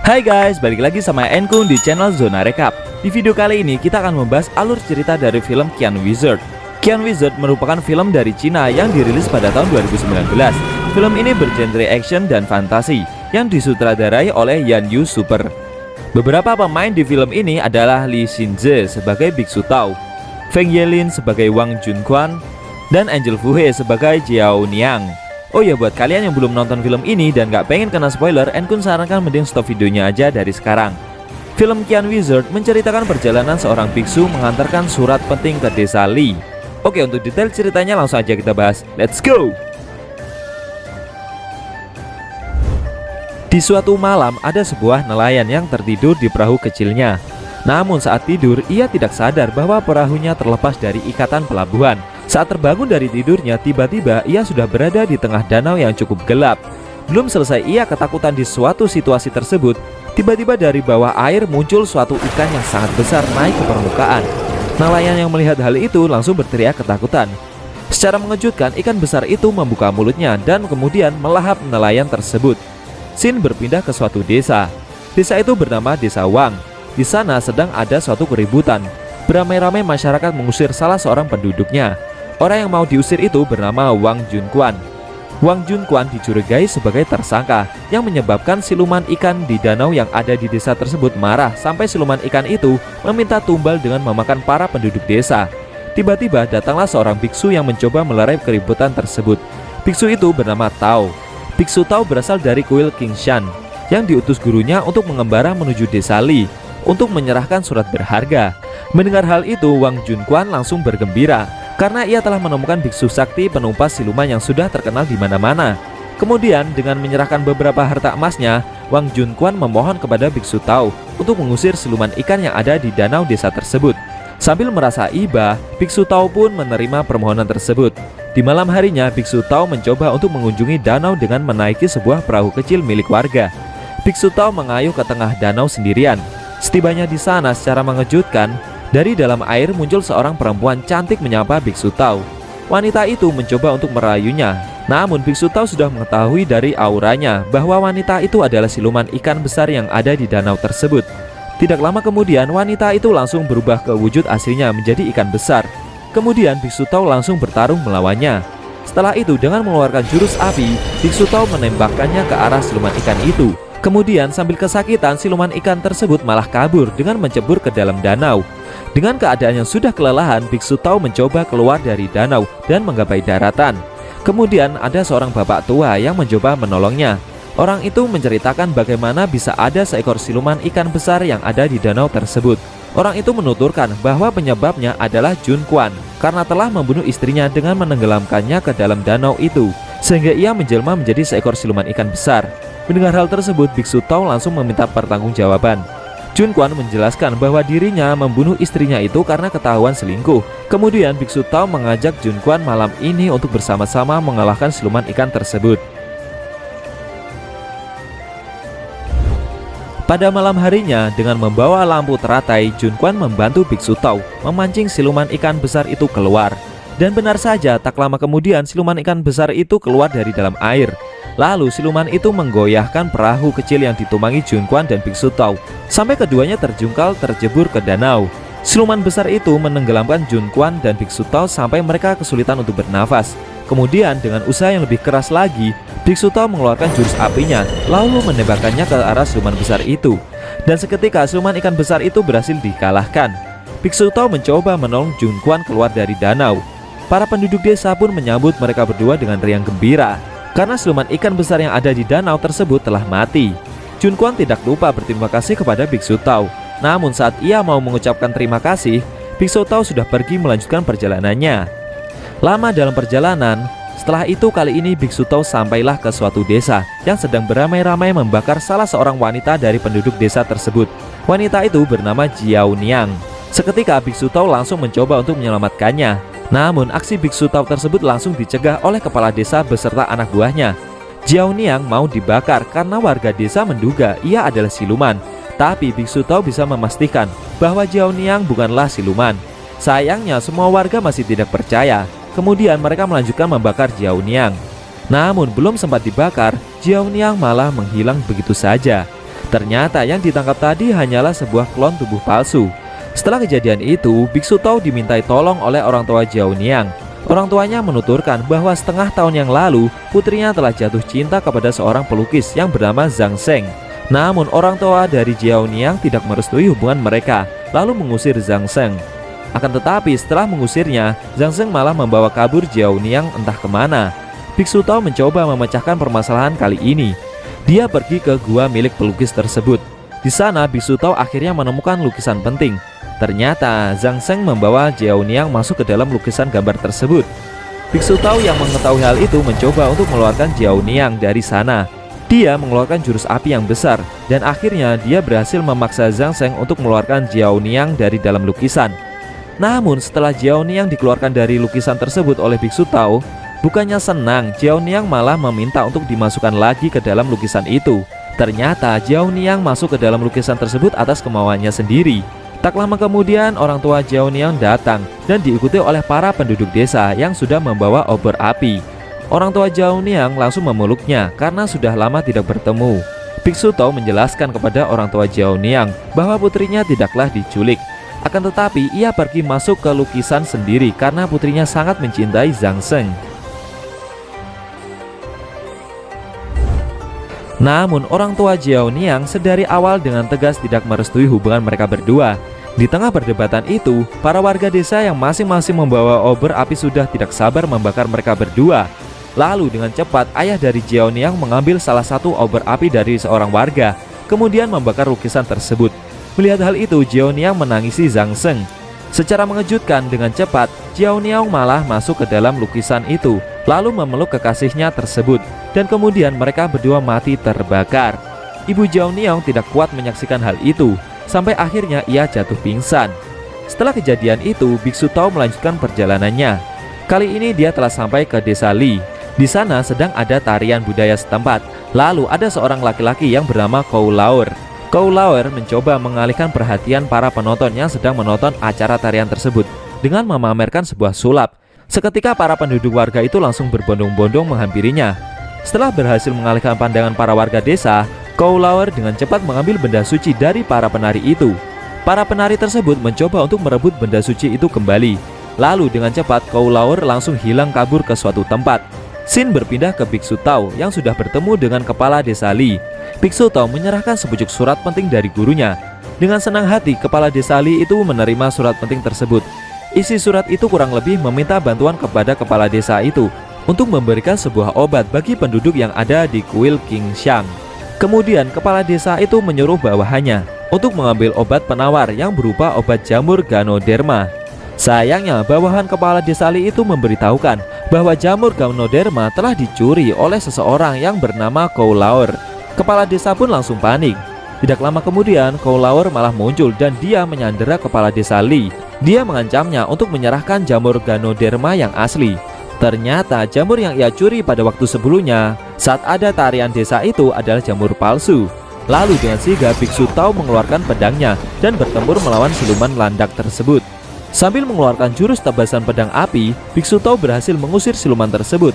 Hai guys, balik lagi sama Enkun di channel Zona Recap. Di video kali ini kita akan membahas alur cerita dari film Qian Wizard. Qian Wizard merupakan film dari Cina yang dirilis pada tahun 2019. Film ini bergenre action dan fantasi yang disutradarai oleh Yan Yu Super. Beberapa pemain di film ini adalah Li Xinze sebagai Biksu Tao, Feng Yelin sebagai Wang Junquan, dan Angel Fu He sebagai Jiao Niang. Oh ya, buat kalian yang belum nonton film ini dan gak pengen kena spoiler, Enkun sarankan mending stop videonya aja dari sekarang. Film Qian Wizard menceritakan perjalanan seorang biksu mengantarkan surat penting ke desa Li. Oke, untuk detail ceritanya langsung aja kita bahas. Let's go! Di suatu malam ada sebuah nelayan yang tertidur di perahu kecilnya. Namun saat tidur ia tidak sadar bahwa perahunya terlepas dari ikatan pelabuhan. Saat terbangun dari tidurnya, tiba-tiba ia sudah berada di tengah danau yang cukup gelap. Belum selesai ia ketakutan di suatu situasi tersebut, tiba-tiba dari bawah air muncul suatu ikan yang sangat besar naik ke permukaan. Nelayan yang melihat hal itu langsung berteriak ketakutan. Secara mengejutkan, ikan besar itu membuka mulutnya dan kemudian melahap nelayan tersebut. Scene berpindah ke suatu desa. Desa itu bernama Desa Wang. Di sana sedang ada suatu keributan. Beramai-ramai masyarakat mengusir salah seorang penduduknya. Orang yang mau diusir itu bernama Wang Junquan. Wang Junquan dicurigai sebagai tersangka yang menyebabkan siluman ikan di danau yang ada di desa tersebut marah sampai siluman ikan itu meminta tumbal dengan memakan para penduduk desa. Tiba-tiba datanglah seorang biksu yang mencoba melerai keributan tersebut. Biksu itu bernama Tao. Biksu Tao berasal dari kuil King Shan yang diutus gurunya untuk mengembara menuju desa Li untuk menyerahkan surat berharga. Mendengar hal itu, Wang Junquan langsung bergembira karena ia telah menemukan biksu sakti penumpas siluman yang sudah terkenal di mana-mana. Kemudian dengan menyerahkan beberapa harta emasnya, Wang Junquan memohon kepada biksu Tao untuk mengusir siluman ikan yang ada di danau desa tersebut. Sambil merasa iba, biksu Tao pun menerima permohonan tersebut. Di malam harinya, biksu Tao mencoba untuk mengunjungi danau dengan menaiki sebuah perahu kecil milik warga. Biksu Tao mengayuh ke tengah danau sendirian. Setibanya di sana, secara mengejutkan, dari dalam air muncul seorang perempuan cantik menyapa biksu Tao. Wanita itu mencoba untuk merayunya. Namun biksu Tao sudah mengetahui dari auranya bahwa wanita itu adalah siluman ikan besar yang ada di danau tersebut. Tidak lama kemudian wanita itu langsung berubah ke wujud aslinya menjadi ikan besar. Kemudian biksu Tao langsung bertarung melawannya. Setelah itu dengan mengeluarkan jurus api, biksu Tao menembakkannya ke arah siluman ikan itu. Kemudian sambil kesakitan, siluman ikan tersebut malah kabur dengan mencebur ke dalam danau. Dengan keadaan yang sudah kelelahan, biksu Tao mencoba keluar dari danau dan menggapai daratan. Kemudian ada seorang bapak tua yang mencoba menolongnya. Orang itu menceritakan bagaimana bisa ada seekor siluman ikan besar yang ada di danau tersebut. Orang itu menuturkan bahwa penyebabnya adalah Junquan karena telah membunuh istrinya dengan menenggelamkannya ke dalam danau itu, sehingga ia menjelma menjadi seekor siluman ikan besar. Mendengar hal tersebut, biksu Tao langsung meminta pertanggungjawaban. Junquan menjelaskan bahwa dirinya membunuh istrinya itu karena ketahuan selingkuh. Kemudian biksu Tao mengajak Junquan malam ini untuk bersama-sama mengalahkan siluman ikan tersebut. Pada malam harinya, dengan membawa lampu teratai, Junquan membantu biksu Tao memancing siluman ikan besar itu keluar. Dan benar saja, tak lama kemudian siluman ikan besar itu keluar dari dalam air. Lalu siluman itu menggoyahkan perahu kecil yang ditumpangi Junquan dan biksu Tao sampai keduanya terjungkal terjebur ke danau. Siluman besar itu menenggelamkan Junquan dan biksu Tao sampai mereka kesulitan untuk bernafas. Kemudian dengan usaha yang lebih keras lagi, biksu Tao mengeluarkan jurus apinya lalu menembakkannya ke arah siluman besar itu. Dan seketika siluman ikan besar itu berhasil dikalahkan. Biksu Tao mencoba menolong Junquan keluar dari danau. Para penduduk desa pun menyambut mereka berdua dengan riang gembira karena siluman ikan besar yang ada di danau tersebut telah mati. Junquan tidak lupa berterima kasih kepada biksu Tao. Namun saat ia mau mengucapkan terima kasih, biksu Tao sudah pergi melanjutkan perjalanannya. Lama dalam perjalanan, setelah itu kali ini biksu Tao sampailah ke suatu desa yang sedang beramai-ramai membakar salah seorang wanita dari penduduk desa tersebut. Wanita itu bernama Jiao Niang. Seketika biksu Tao langsung mencoba untuk menyelamatkannya. Namun aksi biksu Tao tersebut langsung dicegah oleh kepala desa beserta anak buahnya. Jiao Niang mau dibakar karena warga desa menduga ia adalah siluman. Tapi biksu Tao bisa memastikan bahwa Jiao Niang bukanlah siluman. Sayangnya semua warga masih tidak percaya. Kemudian mereka melanjutkan membakar Jiao Niang. Namun belum sempat dibakar, Jiao Niang malah menghilang begitu saja. Ternyata yang ditangkap tadi hanyalah sebuah klon tubuh palsu. Setelah kejadian itu, Biksu Tao dimintai tolong oleh orang tua Jiao Niang. Orang tuanya menuturkan bahwa setengah tahun yang lalu putrinya telah jatuh cinta kepada seorang pelukis yang bernama Zhang Sheng. Namun orang tua dari Jiao Niang tidak merestui hubungan mereka, lalu mengusir Zhang Sheng. Akan tetapi setelah mengusirnya, Zhang Sheng malah membawa kabur Jiao Niang entah kemana. Biksu Tao mencoba memecahkan permasalahan kali ini. Dia pergi ke gua milik pelukis tersebut. Di sana Biksu Tao akhirnya menemukan lukisan penting. Ternyata Zhang Sheng membawa Jiao Niang masuk ke dalam lukisan gambar tersebut. Biksu Tao yang mengetahui hal itu mencoba untuk mengeluarkan Jiao Niang dari sana. Dia mengeluarkan jurus api yang besar, dan akhirnya dia berhasil memaksa Zhang Sheng untuk mengeluarkan Jiao Niang dari dalam lukisan. Namun setelah Jiao Niang dikeluarkan dari lukisan tersebut oleh Biksu Tao, bukannya senang, Jiao Niang malah meminta untuk dimasukkan lagi ke dalam lukisan itu. Ternyata Jiao Niang masuk ke dalam lukisan tersebut atas kemauannya sendiri. Tak lama kemudian orang tua Jiao Niang datang dan diikuti oleh para penduduk desa yang sudah membawa obor api. Orang tua Jiao Niang langsung memeluknya karena sudah lama tidak bertemu. Biksu Tao menjelaskan kepada orang tua Jiao Niang bahwa putrinya tidaklah diculik. Akan tetapi ia pergi masuk ke lukisan sendiri karena putrinya sangat mencintai Zhang Sheng. Namun orang tua Jiao Niang sedari awal dengan tegas tidak merestui hubungan mereka berdua. Di tengah perdebatan itu, para warga desa yang masing-masing membawa obor api sudah tidak sabar membakar mereka berdua. Lalu dengan cepat ayah dari Jiao Niang mengambil salah satu obor api dari seorang warga, kemudian membakar lukisan tersebut. Melihat hal itu, Jiao Niang menangisi Zhang Sheng. Secara mengejutkan, dengan cepat Jiao Niang malah masuk ke dalam lukisan itu, lalu memeluk kekasihnya tersebut, dan kemudian mereka berdua mati terbakar. Ibu Jiao Niang tidak kuat menyaksikan hal itu, sampai akhirnya ia jatuh pingsan. Setelah kejadian itu, Biksu Tao melanjutkan perjalanannya. Kali ini dia telah sampai ke desa Li. Di sana sedang ada tarian budaya setempat. Lalu ada seorang laki-laki yang bernama Kou Laur. Kou Laur mencoba mengalihkan perhatian para penonton yang sedang menonton acara tarian tersebut dengan memamerkan sebuah sulap. Seketika para penduduk warga itu langsung berbondong-bondong menghampirinya. Setelah berhasil mengalihkan pandangan para warga desa, Kou Laur dengan cepat mengambil benda suci dari para penari itu. Para penari tersebut mencoba untuk merebut benda suci itu kembali. Lalu dengan cepat Kou Laur langsung hilang kabur ke suatu tempat. Scene berpindah ke Biksu Tao yang sudah bertemu dengan kepala desa Li. Biksu Tao menyerahkan sepucuk surat penting dari gurunya. Dengan senang hati, kepala desa Li itu menerima surat penting tersebut. Isi surat itu kurang lebih meminta bantuan kepada kepala desa itu untuk memberikan sebuah obat bagi penduduk yang ada di kuil Qingshan. Kemudian kepala desa itu menyuruh bawahannya untuk mengambil obat penawar yang berupa obat jamur Ganoderma. Sayangnya bawahan kepala desa Li itu memberitahukan bahwa jamur Ganoderma telah dicuri oleh seseorang yang bernama Kou Laur. Kepala desa pun langsung panik. Tidak lama kemudian Kou Laur malah muncul dan dia menyandera kepala desa Li. Dia mengancamnya untuk menyerahkan jamur Ganoderma yang asli. Ternyata jamur yang ia curi pada waktu sebelumnya saat ada tarian desa itu adalah jamur palsu. Lalu dengan sigap Biksu Tao mengeluarkan pedangnya dan bertempur melawan siluman landak tersebut. Sambil mengeluarkan jurus tebasan pedang api, Biksu Tao berhasil mengusir siluman tersebut.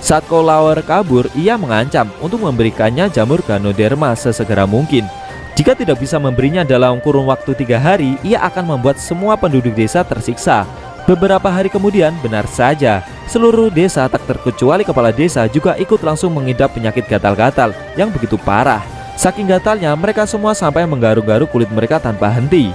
Saat Kou Laur kabur, ia mengancam untuk memberikannya jamur Ganoderma sesegera mungkin. Jika tidak bisa memberinya dalam kurun waktu 3 hari, ia akan membuat semua penduduk desa tersiksa. Beberapa hari kemudian, benar saja, seluruh desa tak terkecuali kepala desa juga ikut langsung mengidap penyakit gatal-gatal yang begitu parah. Saking gatalnya, mereka semua sampai menggaruk-garuk kulit mereka tanpa henti.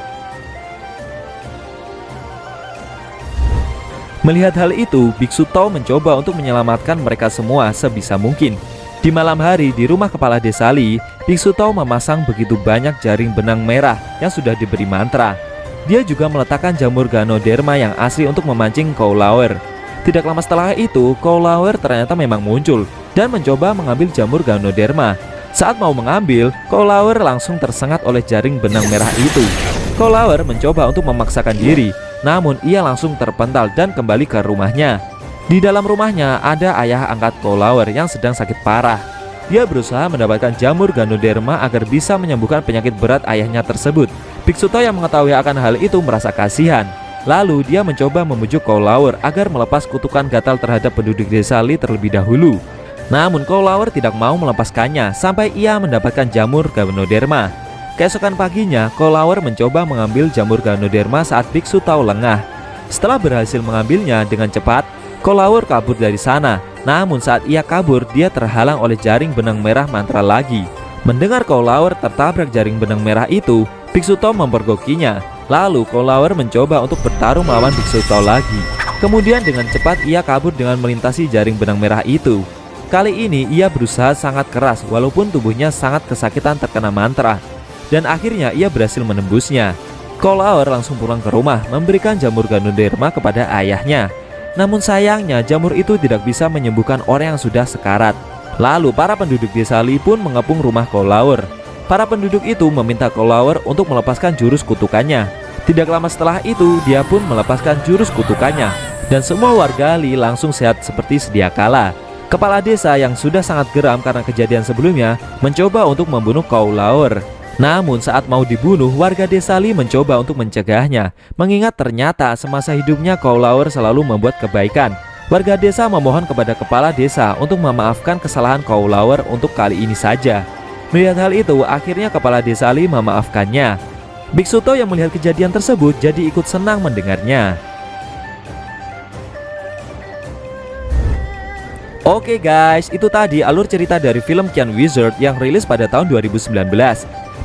Melihat hal itu, Biksu Tao mencoba untuk menyelamatkan mereka semua sebisa mungkin. Di malam hari di rumah kepala desa Li, Biksu Tao memasang begitu banyak jaring benang merah yang sudah diberi mantra. Dia juga meletakkan jamur Ganoderma yang asli untuk memancing Kou Laur. Tidak lama setelah itu, Kou Laur ternyata memang muncul dan mencoba mengambil jamur Ganoderma. Saat mau mengambil, Kou Laur langsung tersengat oleh jaring benang merah itu. Kou Laur mencoba untuk memaksakan diri, namun ia langsung terpental dan kembali ke rumahnya. Di dalam rumahnya ada ayah angkat Kou Laur yang sedang sakit parah. Dia berusaha mendapatkan jamur Ganoderma agar bisa menyembuhkan penyakit berat ayahnya tersebut. Biksu Tao yang mengetahui akan hal itu merasa kasihan. Lalu dia mencoba membujuk Kou Laur agar melepas kutukan gatal terhadap penduduk desa Li terlebih dahulu. Namun Kolauer tidak mau melepaskannya sampai ia mendapatkan jamur Ganoderma. Keesokan paginya, Kolauer mencoba mengambil jamur Ganoderma saat biksu Tao lengah. Setelah berhasil mengambilnya dengan cepat, Kolauer kabur dari sana. Namun saat ia kabur, dia terhalang oleh jaring benang merah mantra lagi. Mendengar Kolauer tertabrak jaring benang merah itu, biksu Tao mempergokinya. Lalu Kolauer mencoba untuk bertarung melawan biksu Tao lagi. Kemudian dengan cepat ia kabur dengan melintasi jaring benang merah itu. Kali ini ia berusaha sangat keras walaupun tubuhnya sangat kesakitan terkena mantra. Dan akhirnya ia berhasil menembusnya. Kolauer langsung pulang ke rumah memberikan jamur Ganoderma kepada ayahnya. Namun sayangnya jamur itu tidak bisa menyembuhkan orang yang sudah sekarat. Lalu para penduduk desa Li pun mengepung rumah Kolauer. Para penduduk itu meminta Kolauer untuk melepaskan jurus kutukannya. Tidak lama setelah itu dia pun melepaskan jurus kutukannya. Dan semua warga Li langsung sehat seperti sedia kala. Kepala desa yang sudah sangat geram karena kejadian sebelumnya mencoba untuk membunuh Kolauer. Namun saat mau dibunuh, warga desa Li mencoba untuk mencegahnya, mengingat ternyata semasa hidupnya Kolauer selalu membuat kebaikan. Warga desa memohon kepada kepala desa untuk memaafkan kesalahan Kolauer untuk kali ini saja. Melihat hal itu, akhirnya kepala desa Li memaafkannya. Biksu Tao yang melihat kejadian tersebut jadi ikut senang mendengarnya. Oke guys, itu tadi alur cerita dari film Kian Wizard yang rilis pada tahun 2019.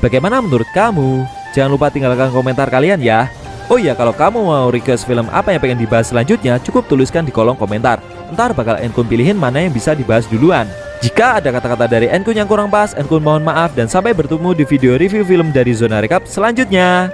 Bagaimana menurut kamu? Jangan lupa tinggalkan komentar kalian ya. Oh iya, kalau kamu mau request film apa yang pengen dibahas selanjutnya, cukup tuliskan di kolom komentar. Ntar bakal Enkun pilihin mana yang bisa dibahas duluan. Jika ada kata-kata dari Enkun yang kurang pas, Enkun mohon maaf dan sampai bertemu di video review film dari Zona Recap selanjutnya.